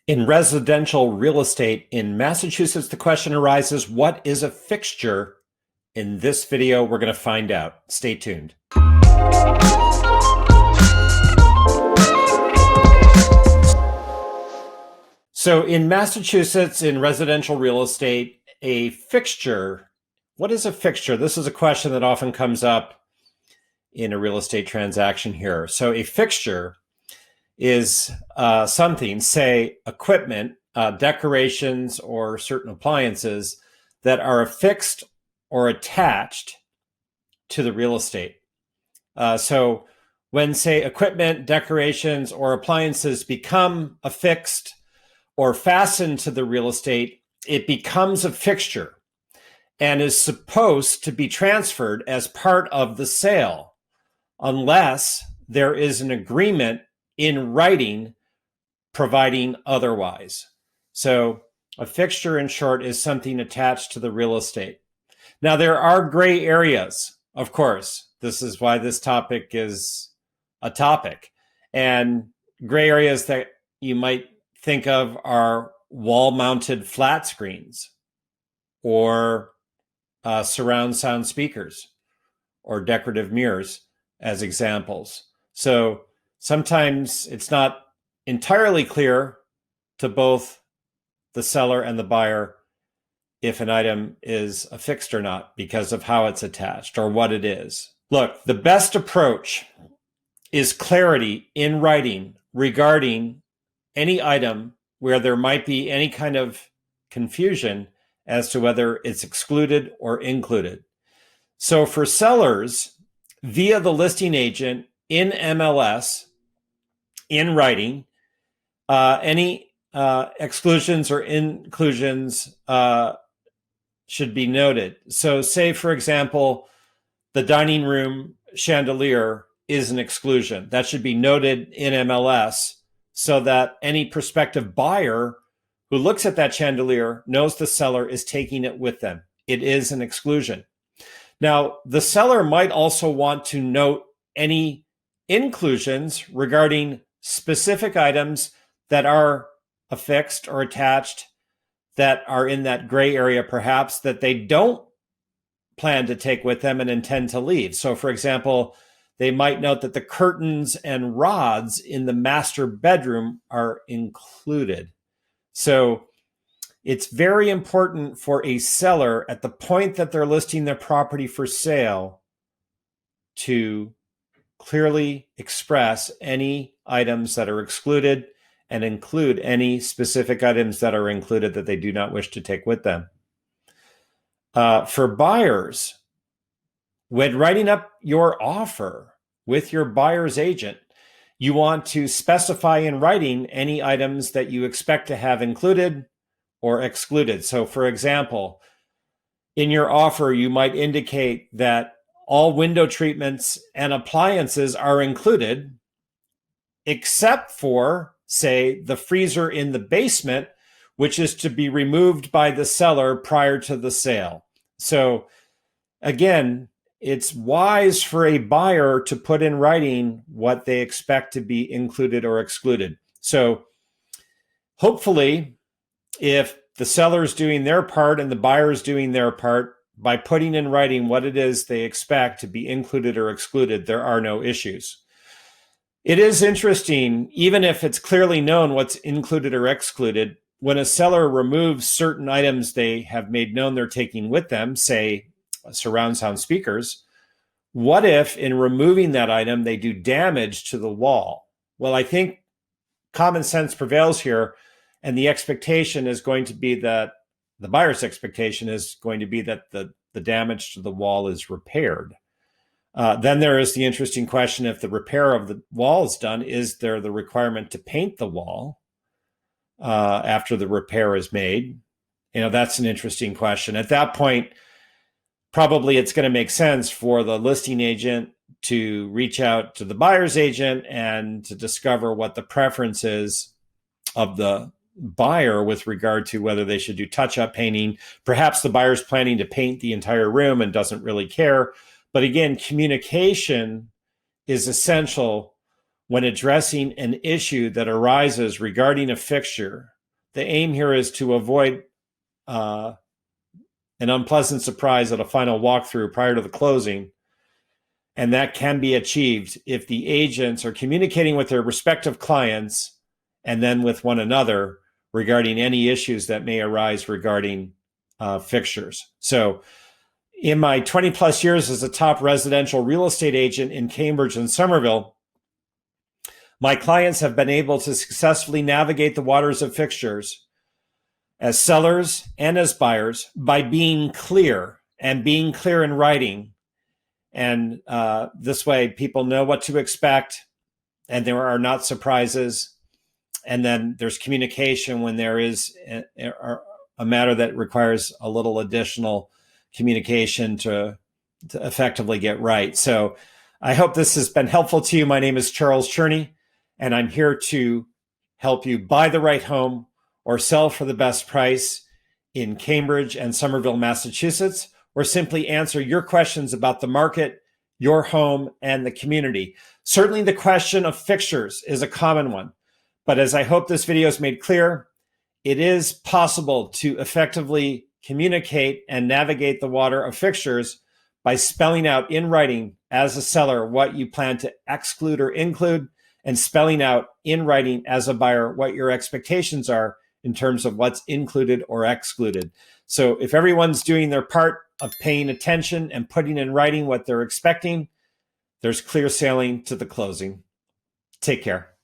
In residential real estate in Massachusetts, the question arises, what is a fixture? In this video, we're going to find out. Stay tuned. So in Massachusetts, in residential real estate, a fixture, what is a fixture? This is a question that often comes up in a real estate transaction here. So a fixture is something, say equipment, decorations, or certain appliances that are affixed or attached to the real estate. So when, say, equipment, decorations, or appliances become affixed or fastened to the real estate, it becomes a fixture and is supposed to be transferred as part of the sale, unless there is an agreement in writing providing otherwise. So a fixture, in short, is something attached to the real estate. Now, there are gray areas, of course. This is why this topic is a topic. And gray areas that you might think of are wall-mounted flat screens or surround sound speakers or decorative mirrors as examples. So sometimes it's not entirely clear to both the seller and the buyer if an item is affixed or not because of how it's attached or what it is. Look, the best approach is clarity in writing regarding any item where there might be any kind of confusion as to whether it's excluded or included. So for sellers, via the listing agent in MLS, in writing, any exclusions or inclusions should be noted. So say, for example, the dining room chandelier is an exclusion. That should be noted in MLS so that any prospective buyer who looks at that chandelier knows the seller is taking it with them. It is an exclusion. Now, the seller might also want to note any inclusions regarding specific items that are affixed or attached that are in that gray area, perhaps, that they don't plan to take with them and intend to leave. So, for example, they might note that the curtains and rods in the master bedroom are included. So it's very important for a seller at the point that they're listing their property for sale to clearly express any items that are excluded and include any specific items that are included that they do not wish to take with them. For buyers, when writing up your offer with your buyer's agent, you want to specify in writing any items that you expect to have included or excluded. So, for example, in your offer, you might indicate that all window treatments and appliances are included, except for, say, the freezer in the basement, which is to be removed by the seller prior to the sale. So, again, it's wise for a buyer to put in writing what they expect to be included or excluded. So hopefully, if the seller's doing their part and the buyer's doing their part, by putting in writing what it is they expect to be included or excluded, there are no issues. It is interesting, even if it's clearly known what's included or excluded, when a seller removes certain items they have made known they're taking with them, say surround sound speakers, what if in removing that item they do damage to the wall? Well, I think common sense prevails here, and the expectation is going to be that the buyer's expectation is going to be that the damage to the wall is repaired. Then there is the interesting question, if the repair of the wall is done, is there the requirement to paint the wall after the repair is made? That's an interesting question. At that point, probably it's going to make sense for the listing agent to reach out to the buyer's agent and to discover what the preference is of the buyer with regard to whether they should do touch-up painting. Perhaps the buyer's planning to paint the entire room and doesn't really care. But again, communication is essential when addressing an issue that arises regarding a fixture the aim here is to avoid an unpleasant surprise at a final walkthrough prior to the closing. And that can be achieved if the agents are communicating with their respective clients and then with one another regarding any issues that may arise regarding fixtures. So in my 20 plus years as a top residential real estate agent in Cambridge and Somerville, my clients have been able to successfully navigate the waters of fixtures as sellers and as buyers by being clear and being clear in writing. And this way people know what to expect and there are not surprises. And then there's communication when there is a matter that requires a little additional communication to effectively get right. So I hope this has been helpful to you. My name is Charles Cherney, and I'm here to help you buy the right home or sell for the best price in Cambridge and Somerville, Massachusetts, or simply answer your questions about the market, your home, and the community. Certainly the question of fixtures is a common one, but as I hope this video has made clear, it is possible to effectively communicate and navigate the water of fixtures by spelling out in writing as a seller what you plan to exclude or include, and spelling out in writing as a buyer what your expectations are in terms of what's included or excluded. So if everyone's doing their part of paying attention and putting in writing what they're expecting, there's clear sailing to the closing. Take care.